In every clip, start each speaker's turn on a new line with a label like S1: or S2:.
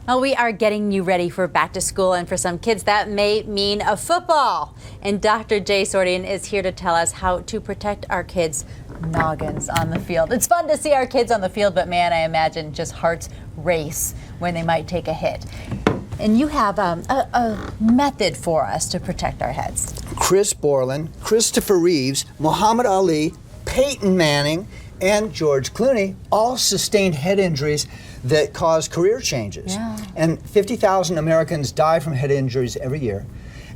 S1: Well, we are getting you ready for back to school, and for some kids that may mean a football. And Dr. Jay Sordean is here to tell us how to protect our kids' noggins on the field. It's fun to see our kids on the field, but man, I imagine just hearts race when they might take a hit. And you have a method for us to protect our heads.
S2: Chris Borland, Christopher Reeves, Muhammad Ali, Payton Manning, and George Clooney all sustained head injuries that cause career changes.
S1: Yeah.
S2: And 50,000 Americans die from head injuries every year.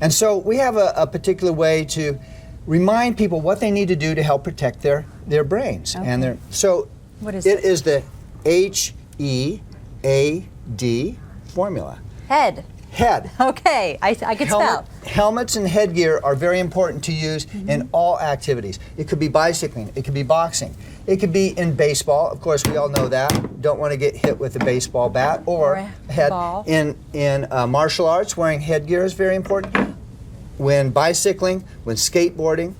S2: And so we have a particular way to remind people what they need to do to help protect their brains.
S1: Okay.
S2: And so
S1: what is
S2: it? It is the HEAD formula.
S1: Head.
S2: Head.
S1: Okay, I can spell.
S2: Helmets and headgear are very important to use in all activities. It could be bicycling, it could be boxing, it could be in baseball. Of course, we all know that. Don't want to get hit with a baseball bat or head.
S1: Ball.
S2: In martial arts, wearing headgear is very important. When bicycling, when skateboarding,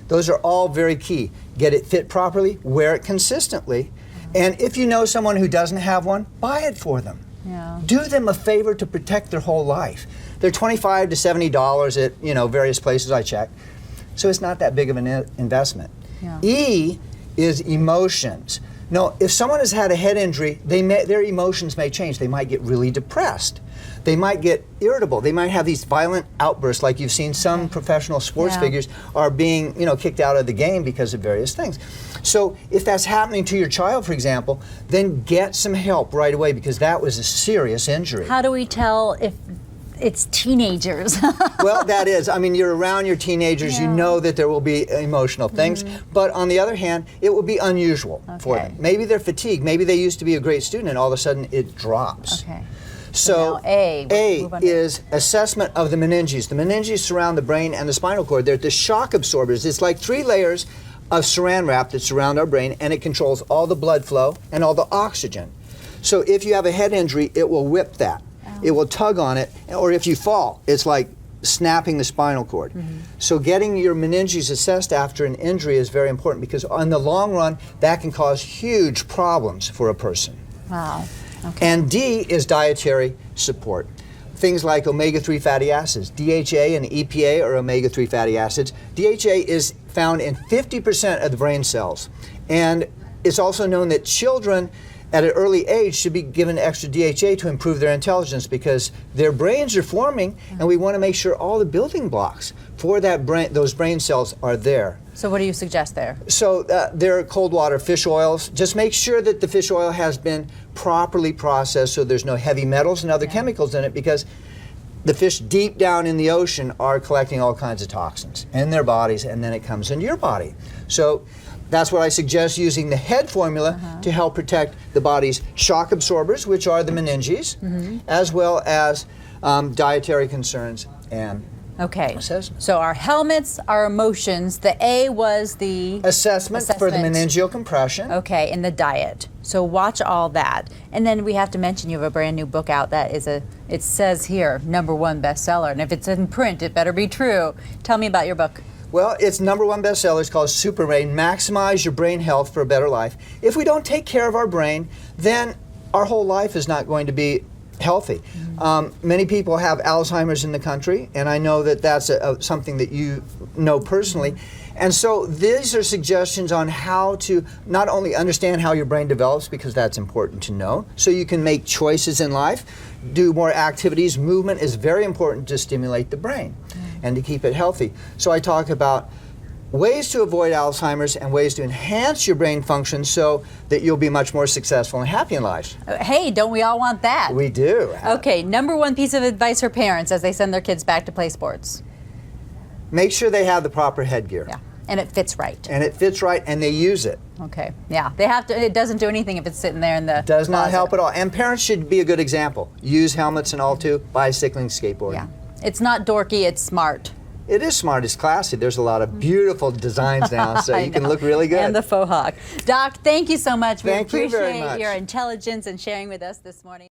S2: those are all very key. Get it fit properly, wear it consistently, and if you know someone who doesn't have one, buy it for them.
S1: Yeah.
S2: Do them a favor to protect their whole life. They're $25 to $70 at various places I check, so it's not that big of an investment.
S1: Yeah.
S2: E is emotions. No, if someone has had a head injury, their emotions may change. They might get really depressed. They might get irritable. They might have these violent outbursts, like you've seen some professional sports figures are being, kicked out of the game because of various things. So if that's happening to your child, for example, then get some help right away, because that was a serious injury.
S1: How do we tell if it's teenagers?
S2: Well, that is. I mean, you're around your teenagers, you know that there will be emotional things, but on the other hand, it will be unusual for them. Maybe they're fatigued. Maybe they used to be a great student and all of a sudden it drops.
S1: Okay.
S2: So
S1: now A
S2: is assessment of the meninges. The meninges surround the brain and the spinal cord. They're the shock absorbers. It's like 3 layers of saran wrap that surround our brain, and it controls all the blood flow and all the oxygen. So if you have a head injury, it will whip that. It will tug on it, or if you fall, it's like snapping the spinal cord. So getting your meninges assessed after an injury is very important, because in the long run, that can cause huge problems for a person.
S1: Wow. Okay.
S2: And D is dietary support. Things like omega-3 fatty acids. DHA and EPA are omega-3 fatty acids. DHA is found in 50% of the brain cells. And it's also known that children at an early age should be given extra DHA to improve their intelligence, because their brains are forming, and we want to make sure all the building blocks for that those brain cells are there.
S1: So what do you suggest there? So
S2: there are cold water fish oils. Just make sure that the fish oil has been properly processed so there's no heavy metals and other chemicals in it, because the fish deep down in the ocean are collecting all kinds of toxins in their bodies, and then it comes into your body. So that's what I suggest, using the head formula to help protect the body's shock absorbers, which are the meninges, as well as dietary concerns and assessment.
S1: So our helmets, our emotions, the A was the
S2: assessment for the meningeal compression.
S1: Okay, and the diet. So watch all that. And then we have to mention you have a brand new book out that is it says here, #1 bestseller. And if it's in print, it better be true. Tell me about your book.
S2: Well, it's #1 bestseller. It's called Super Brain, Maximize Your Brain Health for a Better Life. If we don't take care of our brain, then our whole life is not going to be healthy. Many people have Alzheimer's in the country, and I know that that's something that you know personally. And so these are suggestions on how to not only understand how your brain develops, because that's important to know, so you can make choices in life, do more activities. Movement is very important to stimulate the brain and to keep it healthy. So I talk about ways to avoid Alzheimer's and ways to enhance your brain function so that you'll be much more successful and happy in life.
S1: Hey, don't we all want that?
S2: We do.
S1: Okay, #1 piece of advice for parents as they send their kids back to play sports.
S2: Make sure they have the proper headgear.
S1: Yeah, and it fits right.
S2: And it fits right, and they use it.
S1: Okay, yeah, they have to. It doesn't do anything if it's sitting there in the
S2: Does not
S1: closet.
S2: help at all. And parents should be a good example. Use helmets and all too, bicycling, skateboarding.
S1: Yeah, it's not dorky, it's smart.
S2: It is smart, it's classy. There's a lot of beautiful designs now, so you can look really good.
S1: And the faux hawk. Doc, thank you so much.
S2: Thank you very
S1: We appreciate
S2: much.
S1: your intelligence and sharing with us this morning.